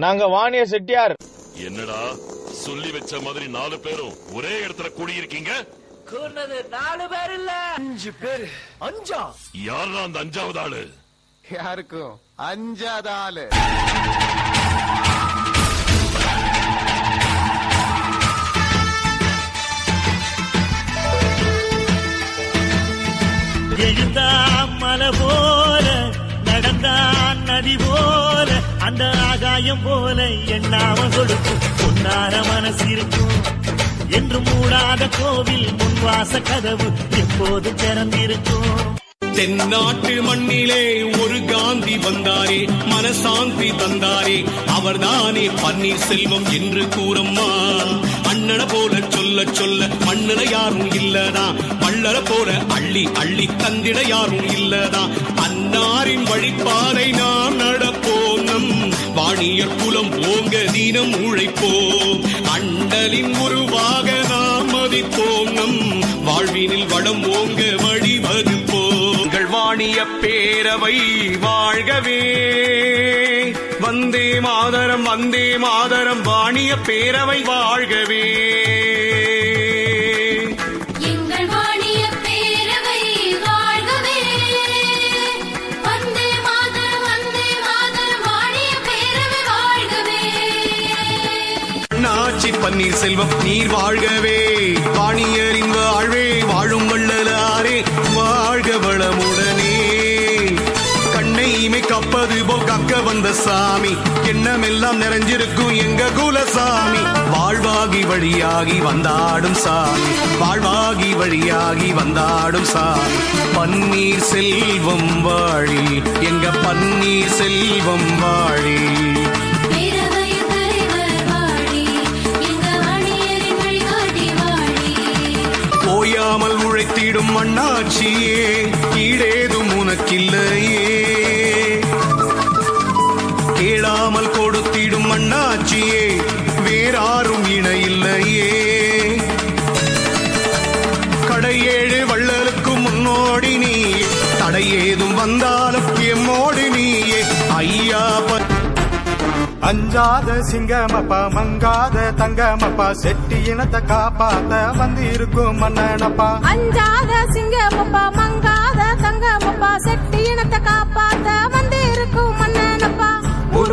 நாங்க வாணிய செட்டியார். என்னடா சொல்லி வச்ச மாதிரி 4 பேரும் ஒரே இடத்துல கூடியிருக்கீங்க? கூர்னது 4 பேர் இல்ல 5 பேர். 5ஆ? யாரா அந்த 5வது ஆளு? யாருக்கும் 5வது ஆளு எழுந்தா மலை போல நடந்தான் நதி போல அந்த ஆகாயம் போல எண்ணாம கொடுக்கும் பொன்னார மனசு இருக்கும் என்று மூடாத கோவில் முன்வாச கதவு எப்போது திறந்திருக்கும். தென்னாட்டு மண்ணிலே ஒரு காந்தி வந்தாரே, மனசாந்தி தந்தாரே, அவர்தானே பன்னீர்செல்வம் என்று கூறம்மா. அண்ணன போல சொல்ல சொல்ல மண்ணன யாரும் இல்லதா, வள்ளல போல அள்ளி அள்ளி தந்திட யாரும் இல்லதா. அன்னாரின் வழிபாதை நாம் நடப்போம், நம் வாணியர் குலம் ஓங்க தினம் உழைப்போம். அண்டலின் உருவாக நாம் மதிப்போம், நம் வாழ்வினில் வளம் ஓங்க வழிவகுப்போம். வாணிய பேரவை வாழ்கவே, வந்தே மாதரம் வந்தே மாதரம், வாணிய பேரவை வாழ்கவே. எங்கள் வாணிய பேரவை வாழ்கவே, வந்தே மாதரம் வந்தே மாதரம், வாணிய பேரவை வாழ்கவே. நாச்சி பன்னீர்செல்வம் நீர் வாழ்கவே, வாணியரின் வாழ்வே வாழும் வள்ளலாரே, வாழ்க வளமுடனே. கண்ணைமை கப்பது போல் கக்க வந்த சாமி, எண்ணமெல்லாம் நிறைஞ்சிருக்கும் எங்க குலசாமி. வாழ்வாகி வழியாகி வந்தாடும் சாமி, வாழ்வாகி வழியாகி வந்தாடும் சாமி. பன்னீர் செல்வம் வாழி, எங்க பன்னீர் செல்வம் வாழி. ஓயாமல் உழைத்திடும் மண்ணாட்சியே, ஈடேதும் உனக்கில்லையே. கேளாமல் கொடுத்திடும் மண்ணாட்சியே, வேறாரும் இணையில்லையே. கடையேழு வள்ளலுக்கு முன்னோடி நீயே, தடையேதும் வந்தாலும் எம்மோடு நீயே. ஐயா அஞ்சாத சிங்கமப்பா மங்காத தங்கமப்பா, செட்டி இனத்தை காப்பாத்த வந்திருக்கும் மன்னனப்பா. அஞ்சாத சிங்கமப்பா மங்காத தங்கமப்பா, செட்டி இனத்தை காப்பாத்த வந்திருக்கும்